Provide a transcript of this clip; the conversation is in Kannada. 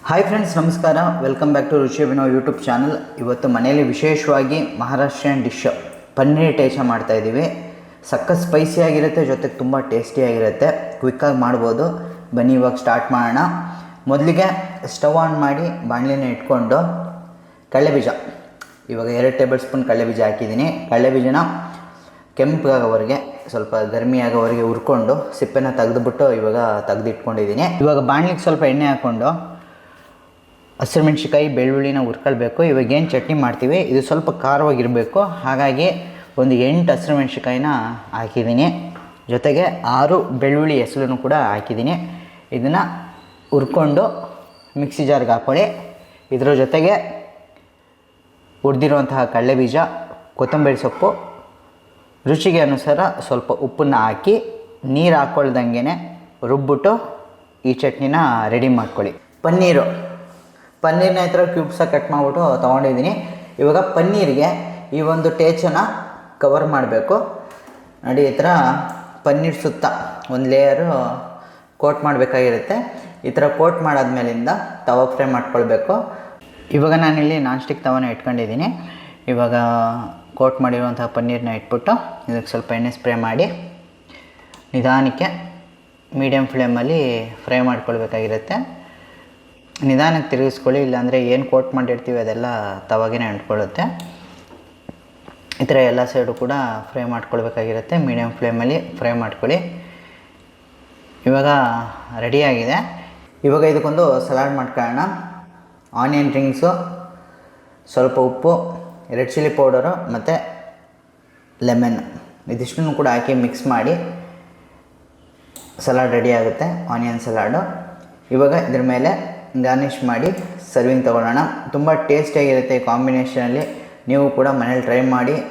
ಹಾಯ್ ಫ್ರೆಂಡ್ಸ್, ನಮಸ್ಕಾರ. ವೆಲ್ಕಮ್ ಬ್ಯಾಕ್ ಟು ರುಚಿ ಅಭಿನವ್ ಯೂಟ್ಯೂಬ್ ಚಾನಲ್. ಇವತ್ತು ಮನೆಯಲ್ಲಿ ವಿಶೇಷವಾಗಿ ಮಹಾರಾಷ್ಟ್ರೀಯನ್ ಡಿಶ್ ಪನ್ನೀರ್ ಟೇಚ ಮಾಡ್ತಾಯಿದ್ದೀವಿ. ಸಖತ್ ಸ್ಪೈಸಿಯಾಗಿರುತ್ತೆ, ಜೊತೆಗೆ ತುಂಬ ಟೇಸ್ಟಿಯಾಗಿರುತ್ತೆ. ಕ್ವಿಕ್ಕಾಗಿ ಮಾಡ್ಬೋದು. ಬನ್ನಿ ಇವಾಗ ಸ್ಟಾರ್ಟ್ ಮಾಡೋಣ. ಮೊದಲಿಗೆ ಸ್ಟವ್ ಆನ್ ಮಾಡಿ ಬಾಣಲಿನ ಇಟ್ಕೊಂಡು ಕಡಲೆಬೀಜ, ಇವಾಗ 2 ಟೇಬಲ್ ಸ್ಪೂನ್ ಕಡಲೆಬೀಜ ಹಾಕಿದ್ದೀನಿ. ಕಡಲೆಬೀಜನ ಕೆಂಪಾಗೋವರೆಗೆ, ಸ್ವಲ್ಪ ಗರ್ಮಿ ಆಗೋವರೆಗೆ ಹುರ್ಕೊಂಡು ಸಿಪ್ಪೆನ ತೆಗೆದುಬಿಟ್ಟು ಇವಾಗ ತೆಗೆದಿಟ್ಕೊಂಡಿದ್ದೀನಿ. ಇವಾಗ ಬಾಣಲಿಗೆ ಸ್ವಲ್ಪ ಎಣ್ಣೆ ಹಾಕ್ಕೊಂಡು ಹಸಿರುಮೆಣ್ಸಿಕಾಯಿ, ಬೆಳ್ಳುಳ್ಳಿನ ಹುರ್ಕೊಳ್ಬೇಕು. ಇವಾಗ ಏನು ಚಟ್ನಿ ಮಾಡ್ತೀವಿ ಇದು ಸ್ವಲ್ಪ ಖಾರವಾಗಿರಬೇಕು, ಹಾಗಾಗಿ ಒಂದು 8 ಹಸಿರುಮೆಣ್ಸಿಕಾಯಿನ ಹಾಕಿದ್ದೀನಿ. ಜೊತೆಗೆ 6 ಬೆಳ್ಳುಳ್ಳಿ ಹೆಸರನ್ನು ಕೂಡ ಹಾಕಿದ್ದೀನಿ. ಇದನ್ನು ಹುರ್ಕೊಂಡು ಮಿಕ್ಸಿ ಜಾರ್ಗೆ ಹಾಕ್ಕೊಳ್ಳಿ. ಇದರ ಜೊತೆಗೆ ಹುರಿದಿರುವಂತಹ ಕಡಲೆಬೀಜ, ಕೊತ್ತಂಬರಿ ಸೊಪ್ಪು, ರುಚಿಗೆ ಅನುಸಾರ ಸ್ವಲ್ಪ ಉಪ್ಪನ್ನು ಹಾಕಿ ನೀರು ಹಾಕ್ಕೊಳ್ದಂಗೆ ರುಬ್ಬಿಟ್ಟು ಈ ಚಟ್ನಿನ ರೆಡಿ ಮಾಡ್ಕೊಳ್ಳಿ. ಪನ್ನೀರ್ನ ಈ ಥರ ಕ್ಯೂಬ್ಸಾಗಿ ಕಟ್ ಮಾಡಿಬಿಟ್ಟು ತೊಗೊಂಡಿದ್ದೀನಿ. ಇವಾಗ ಪನ್ನೀರಿಗೆ ಈ ಒಂದು ಟೇಚನ್ನು ಕವರ್ ಮಾಡಬೇಕು. ನೋಡಿ, ಈ ಥರ ಪನ್ನೀರ್ ಸುತ್ತ ಒಂದು ಲೇಯರು ಕೋಟ್ ಮಾಡಬೇಕಾಗಿರುತ್ತೆ. ಈ ಥರ ಕೋಟ್ ಮಾಡಾದ್ಮೇಲಿಂದ ತವಾ ಫ್ರೈ ಮಾಡ್ಕೊಳ್ಬೇಕು. ಇವಾಗ ನಾನಿಲ್ಲಿ ನಾನ್ ಸ್ಟಿಕ್ ತವಾನ ಇಟ್ಕೊಂಡಿದ್ದೀನಿ. ಇವಾಗ ಕೋಟ್ ಮಾಡಿರುವಂಥ ಪನ್ನೀರನ್ನ ಇಟ್ಬಿಟ್ಟು ಇದಕ್ಕೆ ಸ್ವಲ್ಪ ಎಣ್ಣೆ ಸ್ಪ್ರೇ ಮಾಡಿ ನಿಧಾನಕ್ಕೆ ಮೀಡಿಯಮ್ ಫ್ಲೇಮಲ್ಲಿ ಫ್ರೈ ಮಾಡ್ಕೊಳ್ಬೇಕಾಗಿರುತ್ತೆ. ನಿಧಾನಕ್ಕೆ ತಿರುಗಿಸ್ಕೊಳ್ಳಿ, ಇಲ್ಲಾಂದರೆ ಏನು ಕೋಟ್ ಮಾಡಿರ್ತೀವಿ ಅದೆಲ್ಲ ತವಾಗೇ ಅಂಟ್ಕೊಳ್ಳುತ್ತೆ. ಈ ಥರ ಎಲ್ಲ ಸೈಡು ಕೂಡ ಫ್ರೈ ಮಾಡ್ಕೊಳ್ಬೇಕಾಗಿರುತ್ತೆ. ಮೀಡಿಯಮ್ ಫ್ಲೇಮಲ್ಲಿ ಫ್ರೈ ಮಾಡ್ಕೊಳ್ಳಿ. ಇವಾಗ ರೆಡಿಯಾಗಿದೆ. ಇವಾಗ ಇದಕ್ಕೊಂದು ಸಲಾಡ್ ಮಾಡ್ಕೊಳ್ಳೋಣ. ಆನಿಯನ್ ರಿಂಗ್ಸು, ಸ್ವಲ್ಪ ಉಪ್ಪು, ರೆಡ್ ಚಿಲ್ಲಿ ಪೌಡರು ಮತ್ತು ಲೆಮನ್, ಇದಿಷ್ಟನ್ನು ಕೂಡ ಹಾಕಿ ಮಿಕ್ಸ್ ಮಾಡಿ ಸಲಾಡ್ ರೆಡಿ ಆಗುತ್ತೆ, ಆನಿಯನ್ ಸಲಾಡು. ಇವಾಗ ಇದ್ರ ಮೇಲೆ ಗಾರ್ನಿಷ್ ಮಾಡಿ ಸರ್ವಿಂಗ್ ತೊಗೊಳ್ಳೋಣ. ತುಂಬ ಟೇಸ್ಟಿಯಾಗಿರುತ್ತೆ ಈ ಕಾಂಬಿನೇಷನಲ್ಲಿ. ನೀವು ಕೂಡ ಮನೇಲಿ ಟ್ರೈ ಮಾಡಿ.